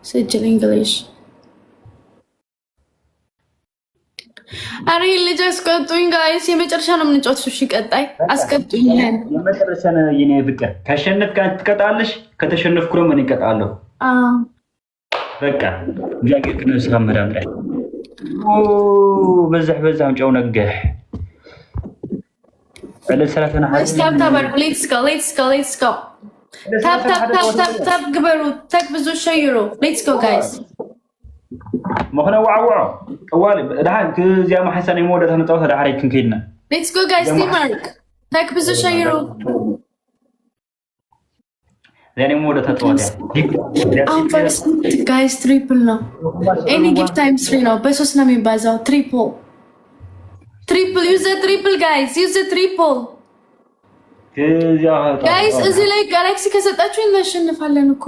سجل انجليش. አሬ ልጅ አስቀጡኝ ጋይስ፣ የመጨረሻ ነው የምንጫወተው። እሺ ቀጣይ አስቀጡኝ። የመጨረሻ ነው የኔ ፍቅር። ካሸነፍክ ትቀጣለሽ፣ ከተሸነፍኩ ደግሞ እኔ እቀጣለሁ። በቃ ጃኬት ነው ሰመራም ላይ በዛም ጨው ነገህ አለ ሰላተና ሀይስ ታፕ ታፕ ሌትስ ጎ ታፕ ግበሩ ታክ ብዙ ሸይሩ ሌትስ ጎ ጋይስ مخنا وعوع طوال دحان كزيا ما حسن يمود تنطوت دحري كنكيدنا ليتس جو جايز تيم ورك تاك بزو شيرو يعني مود تطوت فيرست جايز تريبل نو اني جيف تايمز 3 نو بس نامي بازو تريبل يوز ذا تريبل جايز يوز ذا تريبل جايز ازي لاي جالاكسي كسطاچو እናሸንፋለን እኮ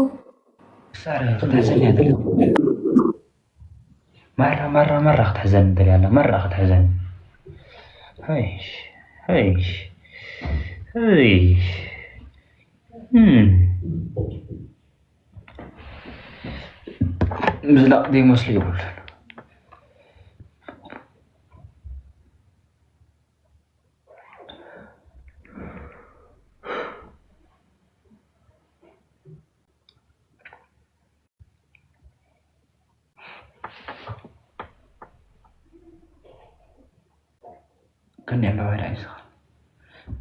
مرة تحزن دليل مرة تحزن هيش لا دي مسلي يقول كان يعمل واحد عايز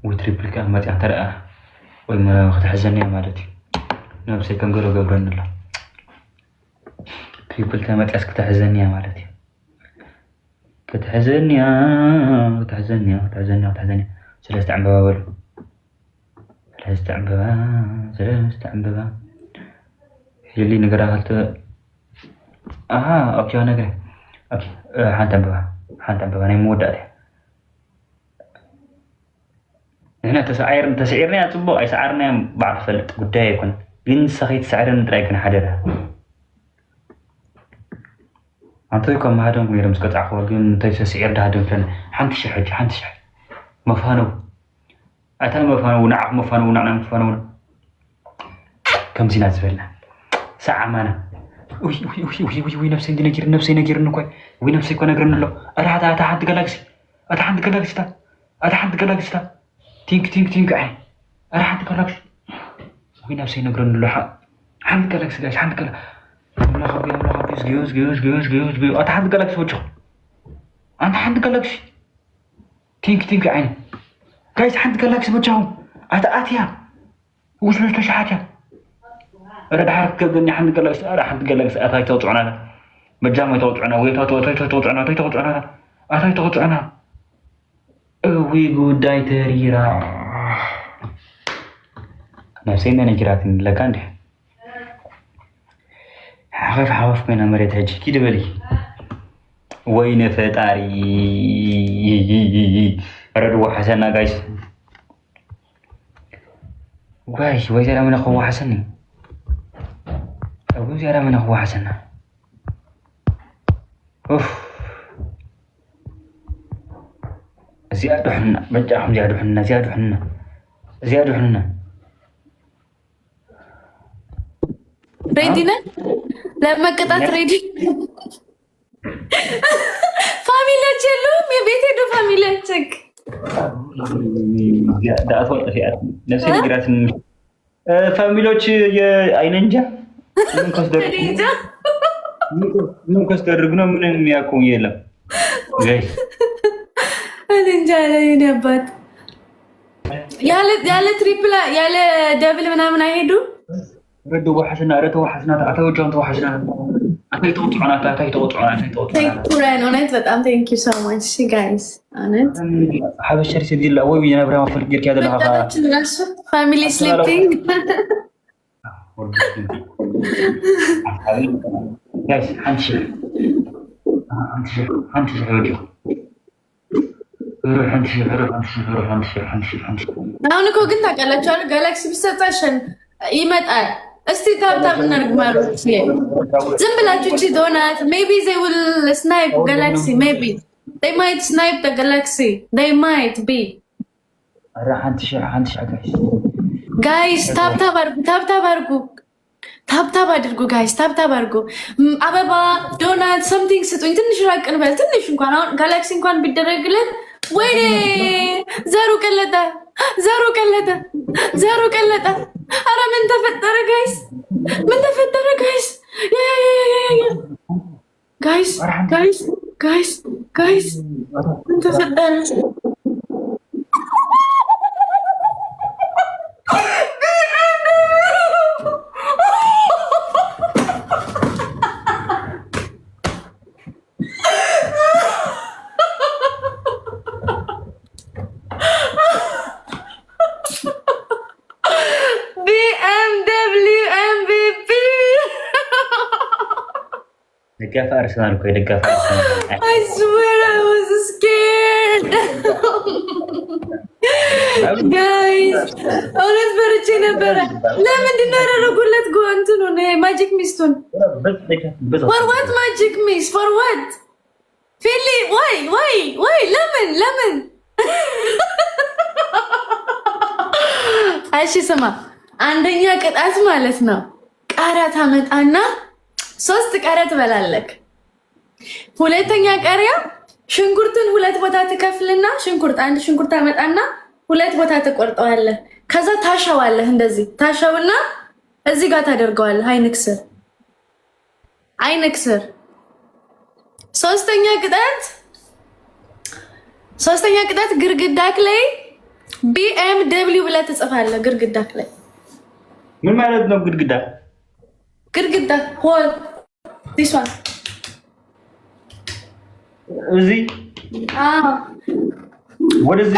وتريبل كان ما تعترأ وما تحزنني مالتي نفسي كان قولوا قبرنا الله تريبل كان ما تأسك تحزنني مالتي كتحزنني سلست عم بابا سلست عم بابا اللي نقرأ قلت اوكي انا نقرأ اوكي حانت عم بابا انا مودة عليه هنا تسعيرنا يا تبو أي سعرنا بعرف فلت قدام يكون جن سخيت سعرنا ترايكنا حدرها عن طريقكم ما هذا ميرم سكت عقول جن تسعير ده هذا فلان حنت شحج مفهنو أتى مفهنو ونعرف مفهنو كم زينات فلنا ساعة مانا وي نفسي نجير نكوي وي نفسي كنا قرن له أتحد جلاكسي تا تينك عين راح تقلقش وين نفسي نقرن له حد قلقش جايز حد قلق ولا خبي جيوز اتحد قلقش وجهه انت حد قلقش تينك عين جايز حد قلقش وجهه اتيا وش ليش حاجه رد حرك قلني حد قلقش حد قلقش اتاي توطعنا مجامع توطعنا وي توطعنا وي ጉዳይ ተሪራ نفسينا نجرات لكان ده حرف من مريت هجي كده بلي وين فتاري ردوا حسنا جايز ويزرع من أخوه حسني أبو زرع من أخوه حسنا أوف زيادة حنا بجاهم زيادة حنا ريدينا لما قطعت ريدي فاميلات يلوم يا بيتي دو فاميلاتك دا أطول أخيات نفسي نقرأت فاميلوش أيننجا من كسترقنا من يكون يلا جايز እንጃለ የኔ አባት ያለ ትሪፕል ያለ ደብል ምናምን አይሄዱ ረዱ ወሐስና ተወሐስና አታይ ተወጥዑና ኩራን ኦነት በጣም ቴንክ ዩ ሶ ማች ሲ ጋይስ ኦነት ሐበሸር ሲዲላ ወይ የነብራ ማፈል ጊርክ ያደላha ፋሚሊ ስሊፒንግ ጋይስ አንቺ አሁን እኮ ግን ታውቃላችሁ አይደል ጋላክሲ ቢሰጣሽን ይመጣል። እስቲ ታብታብ እናድርግ ማለት ዝም ብላችሁ እቺ ዶናት ሜቢ they will snipe galaxy maybe they might snipe the galaxy they might be ጋይስ ታብታብ አድርጉ ታብታብ አድርጉ ጋይስ፣ ታብታብ አድርጉ። አበባ ዶናት ሰምቲንግ ስጡኝ። ትንሽ ራቅ እንበል። ትንሽ እንኳን አሁን ጋላክሲ እንኳን ቢደረግልን። ወይኔ ዘሩ ቀለጠ፣ ዘሩ ቀለጠ፣ ዘሩ ቀለጠ። አረ ምን ተፈጠረ ጋይስ? ምን ተፈጠረ ጋይስ? ጋይስ ጋይስ ጋይስ ጋይስ ምን ተፈጠረ? ደጋፊ አርሰናል እኮ የደጋፊ አርሰናል። I swear I was scared. Guys, እውነት ፈርቼ ነበረ። ለምንድን ነው ያደረጉለት? እንትኑ ማጂክ ሚስቱን for what magic mist for what? ፊሊ ወይ ለምን? እሺ ስማ፣ አንደኛ ቅጣት ማለት ነው ቃሪያ ታመጣና 3 ቃሪያ ትበላለክ። ሁለተኛ ቃሪያ ሽንኩርቱን 2 ቦታ ትከፍልና አንድ ሽንኩርት አመጣና 2 ቦታ ትቆርጠዋለህ። ከዛ ታሻዋለህ። እንደዚህ ታሻውና እዚህ ጋር ታደርገዋለህ። አይንክስር። ሶስተኛ ቅጣት ግርግዳክ ላይ BMW ብለህ ትጽፋለህ። ግርግዳክ ላይ ምን ማለት ነው? ግድግዳ ሆል this one እዚህ ወደዚህ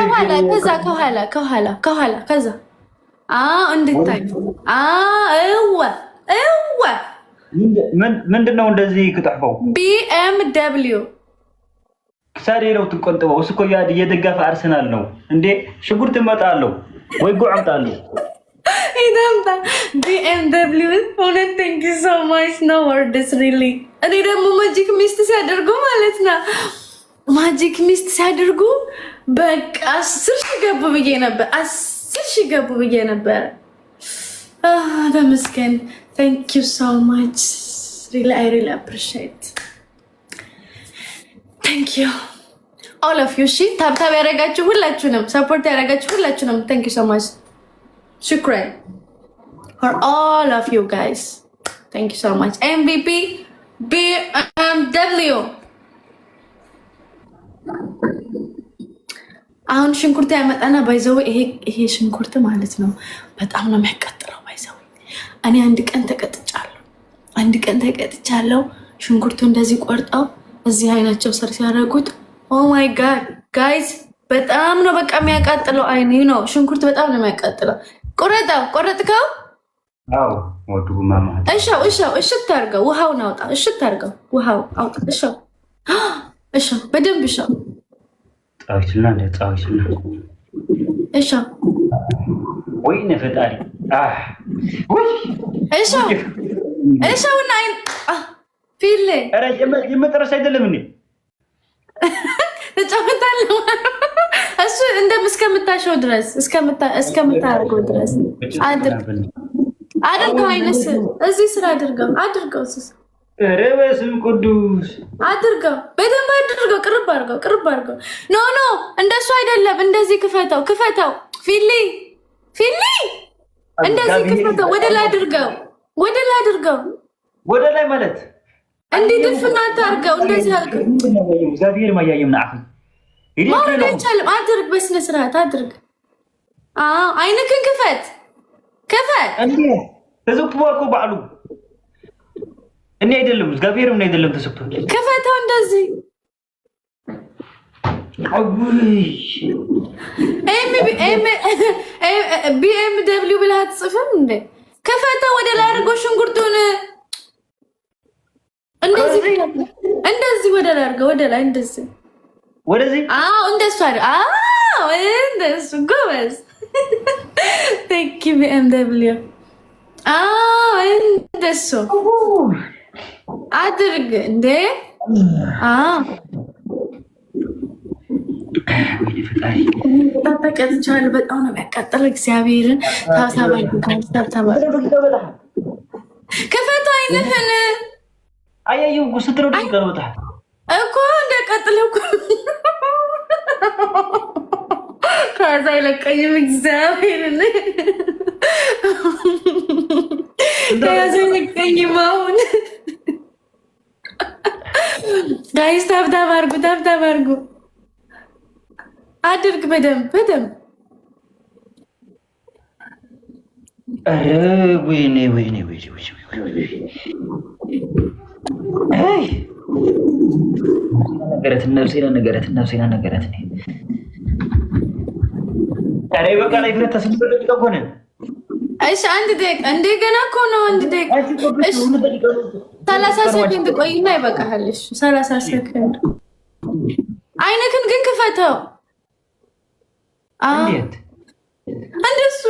ከኋላ ከዛ እንድታይ ምንድነው እንደዚህ ክትሕፈው? BMW ክሳዴ ነው ትቆንጥበው። እሱ እኮ የደጋፊ አርሰናል ነው እንዴ? ሽጉርት እመጣለሁ ወይ ጉዕ አምጣለሁ። BMW እውነት thank you so much no words really። እኔ ደግሞ ማጂክ ሚስት ሲያደርጉ ማለት ነው ማጂክ ሚስት ሲያደርጉ በቃ 10,000 ገቡ ብዬ ነበር። ተመስገን thank you so much really I really appreciate thank you all of you። እሺ ታብታብ ያደረጋችሁ ሁላችሁንም ሰፖርት ያደረጋችሁ ሁላችሁንም thank you so much shukran for all of you guys. Thank you so much. MVP BMW. አሁን ሽንኩርት ያመጣና ባይዘው ይሄ ሽንኩርት ማለት ነው በጣም ነው የሚያቃጥለው። ባይዘው እኔ አንድ ቀን ተቀጥቻለሁ። ሽንኩርቱ እንደዚህ ቆርጠው እዚህ አይናቸው ስር ሲያደርጉት ኦ ማይ ጋድ ጋይዝ በጣም ነው በቃ የሚያቃጥለው። አይኔ ነው ሽንኩርት በጣም ነው የሚያቃጥለው። ቆረጥከው? አው ወዱ ማማ እሽት አድርገው። ውሃውን አውጣ። እሽት አድርገው። ውሃው አውጣ። በደንብ ጣውችልና ወይ ነፈጣሪ እና ፊሌ ኧረ የመጨረሻ አይደለም እንዴ? ተጫወታለሁ እሱ እስከምታሸው ድረስ እስከምታደርገው ድረስ አድርገው። አይነስ እዚህ ስራ አድርገው። ኧረ በስመ ቅዱስ አድርገው፣ በደንብ አድርገው። ቅርብ አድርገው። ኖ እንደሱ አይደለም። እንደዚህ ክፈተው። ፊሊ እንደዚህ ክፈተው። ወደ ላይ አድርገው። ወደ ላይ ማለት እንዴ? ድፍና አድርገው። እንደዚህ አድርገው። እግዚአብሔር ማያየም ናአኺ ማውረድ አይቻልም። አድርግ፣ በስነ ስርዓት አድርግ። አይንክን ክፈት። እንዴ ተዘግቶ እኮ ባሉ እኔ አይደለም እግዚአብሔርም ነው አይደለም ተሰክቷል። ክፈተው እንደዚህ። BMW ብለህ አትጽፍም እንዴ? ክፈተው። ወደ ላይ አድርጎ ሽንኩርቱን እንደዚህ ወደ ላይ አድርገው። ወደ ላይ እንደዚህ ወደዚህ እንደሱ እንደሱ ጎበዝ። Thank you BMW። እንደሱ አድርግ እንዴ። ተቀጥቻለሁ። በጣም ነው የሚያቃጥለው። እግዚአብሔርን كفت عينهن أيوة قصة رودي قلبتها أكو عندك قتلك كذا لك أي مجزاوين كذا لك أي ماون guys تبدأ بارجو أدرك بدم أره ويني هاي نقرتني أنا بقى لا يفلت تسمع لك ايش عندي قنا كونو عندك ايش 30 سكند ቆይና ይበቃሃል እሺ 30 ሰከንድ አይነክን ግን ክፈተው እንዴት እንደሱ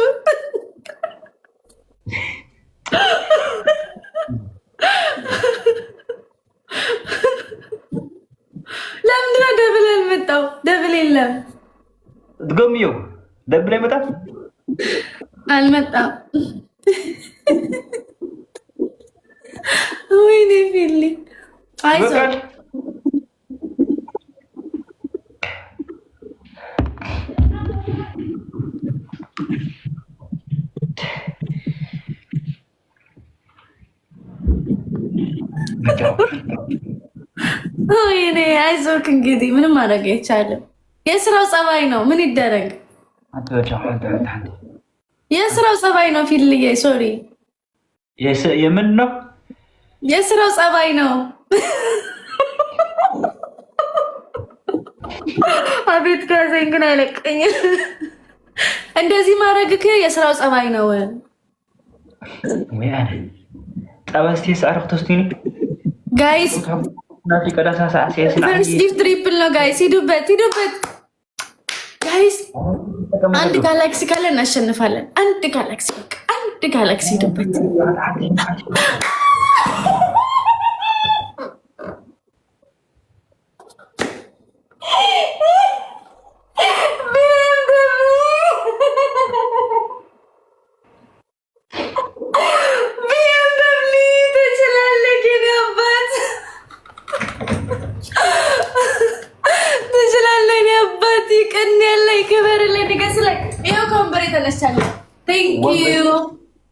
ለምንድን ነው ደብል ያልመጣው ደብል የለም ትገምየው ደብል አይመጣም አልመጣም ወይኔ ፊሊ አይዞህ ወይኔ አይዞህ እንግዲህ ምንም ማድረግ አይቻልም የስራው ጸባይ ነው ምን ይደረግ የስራው ጸባይ ነው ፊልዬ ሶሪ የምን ነው የስራው ጸባይ ነው አቤት ከዘኝ ግን አይለቀኝ እንደዚህ ማድረግክ የስራው ጸባይ ነው ወያኔ ጠባስቲ ሳርፍ ተስቲኒ ጋይስ ናቲ ቀዳሳ ሳሲያስ ፈርስት ጊፍት ትሪፕል ነው ጋይስ ሂዱበት ጋይስ አንድ ጋላክሲ ካለ እናሸንፋለን አንድ ጋላክሲ ሂዱበት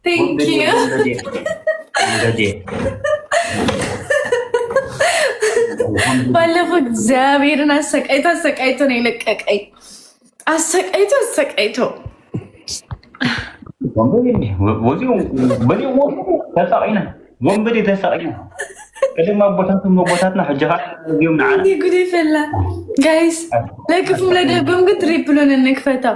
Thank you. ባለፈው እግዚአብሔርን አሰቃይቶ ነው የለቀቀኝ። አሰቃይቶ ወንበዴ ተሳቀይና ቀደም ቦታትና ሐጀራ ይምና ጉድ ይፈላ ጋይስ ለክፉም ለደጉም ግን ትሪፕሉን እንክፈታው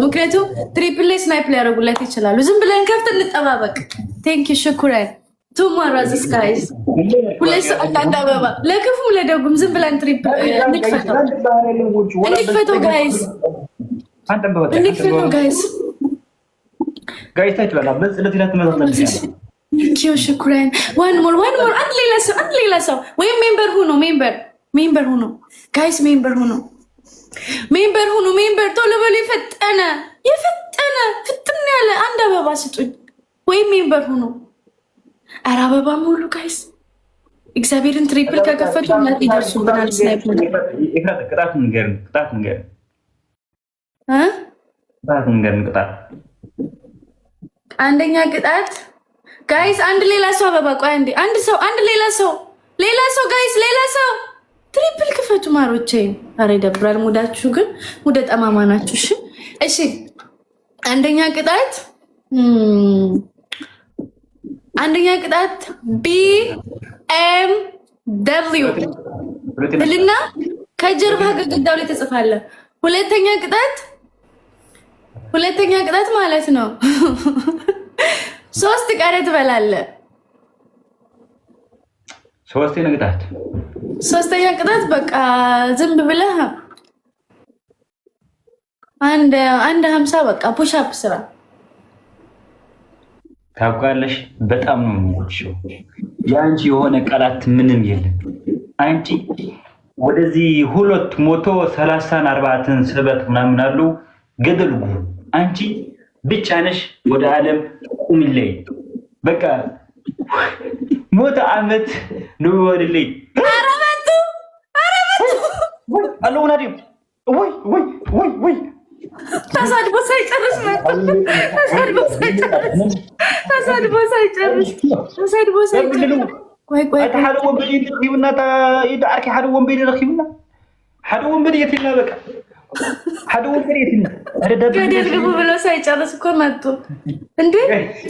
ምክንያቱም ትሪፕል ላይ ስናይፕ ሊያደርጉለት ይችላሉ ዝም ብለን ከፍት እንጠባበቅ ቴንክ ዩ ሽኩራን ቱማራዝስ ጋይስ ሁለት ሰዓት አንድ አበባ ለክፉም ለደጉም ዝም ብለን ትሪፕል እንክፈታው ጋይስ ጋይስ ታይቷላ በጽለት ይላት መጣጣለች ኪዮ ሽኩራን ዋን ሞር አንድ ሌላ ሰው ወይም ሜምበር ሆኖ ጋይስ ሜምበር ሆኖ ቶሎ በሉ ፍጥን ያለ አንድ አበባ ስጡኝ ወይም ሜምበር ሆኖ ኧረ አበባ ሙሉ ጋይስ እግዚአብሔርን ትሪፕል ከከፈቱ ይደርሱብናል ስናይፕር ቅጣት ንገር አንደኛ ቅጣት ጋይስ አንድ ሌላ ሰው አበባ ቆይ አንድ ሌላ ሰው ጋይስ ሌላ ሰው ትሪፕል ክፈቱ ማሮቼ ኧረ ይደብራል ሙዳችሁ ግን ሙደ ጠማማ ናችሁ እሺ አንደኛ ቅጣት BMW ልና ከጀርባ ግድግዳው ላይ ተጽፋለ ሁለተኛ ቅጣት ማለት ነው 3 ቃሪያ ትበላለህ ሶስተኛ ቅጣት በቃ ዝም ብለህ አንድ 50 በቃ ፑሽ አፕ ስራ ታውቃለሽ በጣም ነው የምወድሽው ያንቺ የሆነ ቃላት ምንም የለም አንቺ ወደዚህ 230 40 ስበት ምናምን አሉ ገደሉ አንቺ ብቻ ነሽ ወደ ዓለም ቁምልኝ بقى موت عمت نور لي عربتو قالوا نادي وي تصادبوا سيጨርስ ቆይ ሓደ ወንበዴ ረኺብና ይዳርኪ ሓደ ወንበዴ ረኺብና ሓደ ወንበዴ የትና በቃ ሓደ ወንበዴ የትና ገደል ግቡ ብለው ሳይጨርስ እኮ መጡ እንዴ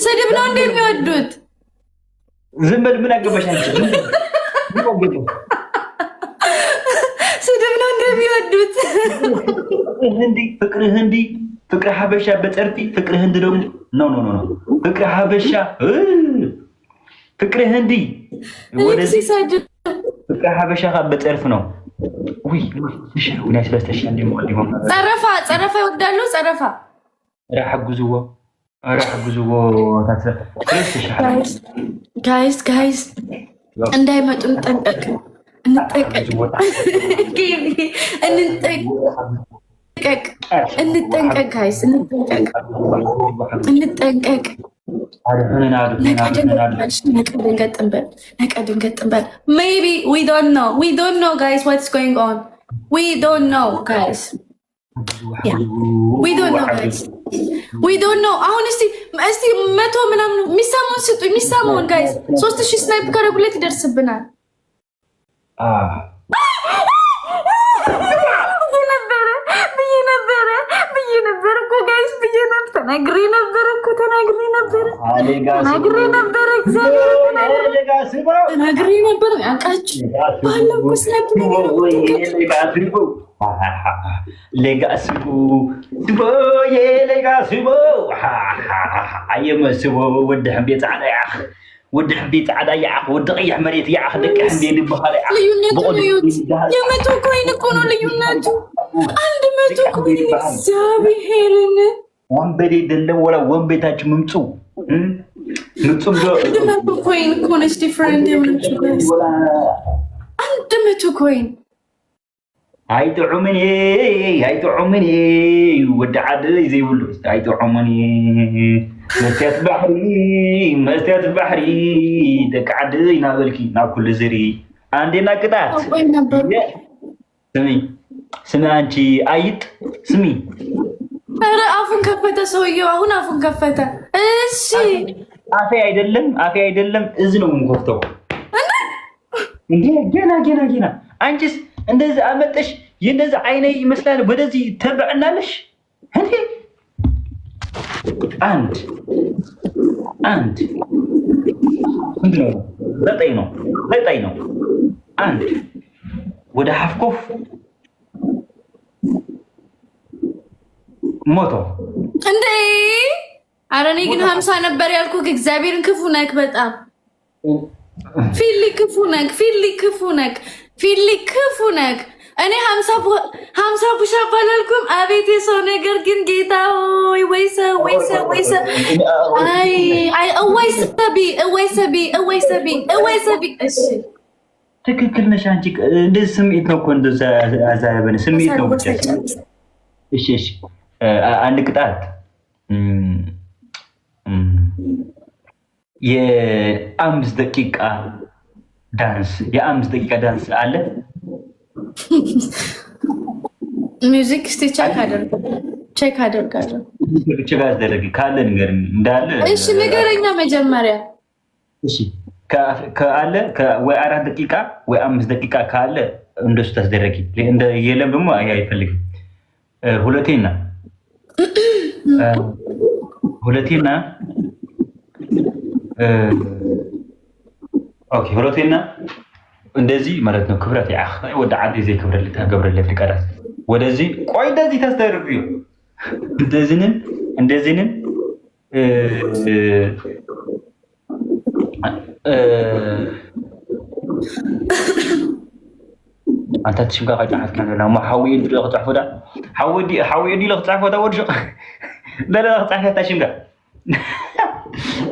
ስድብ ነው እንዴ የሚወዱት ዝም በል ምን አገባሽ አንቺ ስድብ ነው እንዴ የሚወዱት ህንዲ ፍቅር ሀበሻ በጨርፊ ፍቅር ህንድ ደግሞ ኖ ፍቅር ሀበሻ ፍቅር ህንዲ ወደዚህ ፍቅር ሀበሻ በጨርፍ ነው ወይ ወናይ ስለስተሽ እንዴ ሞልዲሞ ጸረፋ ይወዳሉ ጸረፋ راح حجزوا ታስረ ጋይስ እንዳይመጡ እንጠንቀቅ እንጠንቀቅ ጋይስ እንጠንቀቅ maybe we don't know guys what's going on we don't know guys we don't know አሁን እስቲ መቶ ምናምን የሚሳመውን ስጡ የሚሳመውን ጋይስ 3000 ስናይፕ ካረጉለት ይደርስብናል ብዬ ነበር እኮ ጋይስ ተናግሬ ነበር ያውቃችሁ ባለው እኮ ስናይፕ Legasbo, Sbo, Legasbo, Ayamasubo, would have been Adayah, would have been Adayah, would the Yamarit Yah, the Candy Bahara. You met to coin a colony, you not to. And the metal queen is Sabi Helen. One bit the lower one bit at Mumsu. The metal coin is different. And the metal coin. هاي تعمني ودعد زي يقولوا هاي تعمني مستيات بحري دك عدي نابلكي ناكل زري عندنا قطعات سمي انتي ايت سمي ኧረ አፉን ከፈተ ሰውዬው አሁን አፉን ከፈተ እሺ አፌ አይደለም እዚ ነው የምንከፍተው እንዴ ገና አንቺስ እንደዚህ አመጣሽ የነዛ አይኔ ይመስላል ወደዚህ ተበዕናለሽ እንዴ አንድ ዘጠኝ ነው አንድ ወደ ሀፍኮፍ ሞቶ እንዴ ኧረ እኔ ግን 50 ነበር ያልኩህ እግዚአብሔርን ክፉ ነክ በጣም ፊሊ ክፉ ነክ እኔ 50 ፑሽ አፕ አላልኩም አቤት የሰው ነገር ግን ጌታ ሆይ ወይሰ አይ እወይሰቢ እሺ ትክክል ነሽ አንቺ እንደዚህ ስሜት ነው እኮ እንደዛ አዛበነ ስሜት ነው ብቻ እሺ አንድ ቅጣት የ5 ደቂቃ ዳንስ አለ ሚውዚክ እስቲ ቼክ አደርጋለሁ ካለ ንገረኝ እንዳለ እሺ ንገረኛ መጀመሪያ እሺ ካለ ወይ 4 ደቂቃ ወይ 5 ደቂቃ ካለ እንደሱ ታስደረጊ እንደ የለም ደግሞ አይፈልግም ሁለቴና ኦኬ ሁለቴና እንደዚህ ማለት ነው ክብረት ያህ ወደ ዓዲ ዘይ ክብረት ልታገብረለት ይቀራል ወደዚህ ቆይ እንደዚህ ታስተርፊው እንደዚህን አንተ ትሽም ጋር ጫፍ ካለ ما حاول لقطع فدا حاول لقطع فدا ورجع لا لقطع تشم ጋር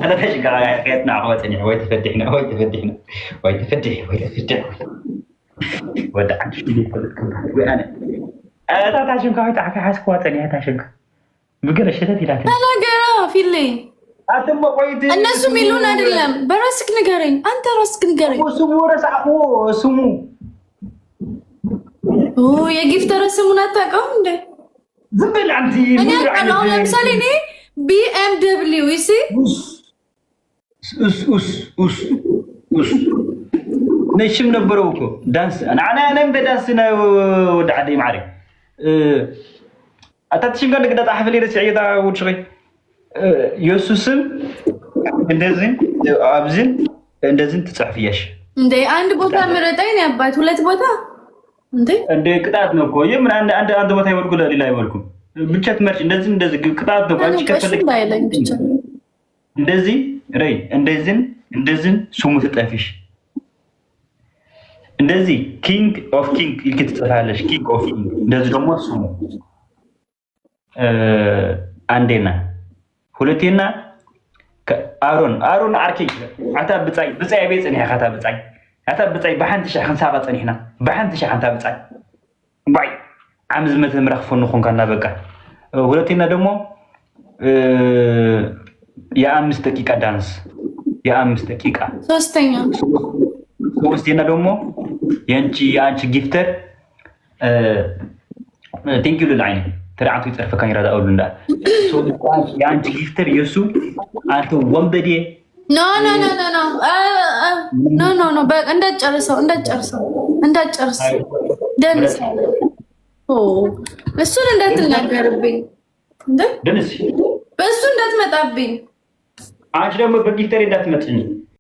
انا تشم ጋር ያቀጥና አወጣኝ ወይ ተፈድحنا ወደ አንቺ ሊፈልክ ወይ انا تاشم ጋር ጫፍ حاسك ወጣኝ ታሽም بقرا شتت ይላል ተናገራ ፊሊ አትም ቆይት እነሱ ሚሉን አይደለም በራስክ ንገረኝ አንተ ራስክ ንገረኝ ስሙ ረሳሁ ስሙ የጊፍተር ስሙን አታውቀውም እንዴ ዝም ብል አንቺ እኔ አሁን ለምሳሌ እኔ BMW ይሲ ኡስ ነሽም ነበረው እኮ ዳንስ እኔም በዳንስ ነው ወደ ዓደይ ማዕረግ አታትሽን ጋር ንግዳ ጣሕፍ ለይ ረሲዕታ ውድሽይ ኢየሱስም እንደዚህ አብዝን እንደዚህ ትጽሕፍያሽ እንዴ አንድ ቦታ ምረጠኝ ነው አባት ሁለት ቦታ እንዴ ቅጣት ነው እኮ የምን አንድ ቦታ ይወድቁ ለሌላ አይወድቁም ብቻ ትመርጭ እንደዚህ ቅጣት ነው አንቺ ከፈለክ እንደዚህ ረይ እንደዚህ ስሙ ትጠፊሽ እንደዚህ ኪንግ ኦፍ ኪንግ ይልክ ትጽፋለሽ ኪንግ ኦፍ ኪንግ እንደዚህ ደግሞ ስሙ አንዴና ሁለቴና አሮን አርኪ አታ ብጻይ ቤጽን ያካታ ብጻይ አታ ብጻይ በሓንቲ ሻህ ክንሳባ ጸኒሕና በሓንቲ ሻህ አንታ ብጻይ ባይ ዓምዝ መተምራኽ ፈንኹን ካና በቃ ሁለቴና ደግሞ የ5 ደቂቃ ዳንስ የ5 ደቂቃ ሶስተኛ ደግሞ የአንቺ ጊፍተር ቴንክ ዩ ልልዓይኒ ተራዓቱ ይጽርፈካ ይራዳ አውሉ እንዳ የአንቺ ጊፍተር የሱ አንተ ወንበዴ ኖ በቃ እንዳትጨርሰው ደንስ እሱን እንዳትናገርብኝ ደንስ በእሱ እንዳትመጣብኝ አንቺ ደግሞ በጊፍተር እንዳትመጥኝ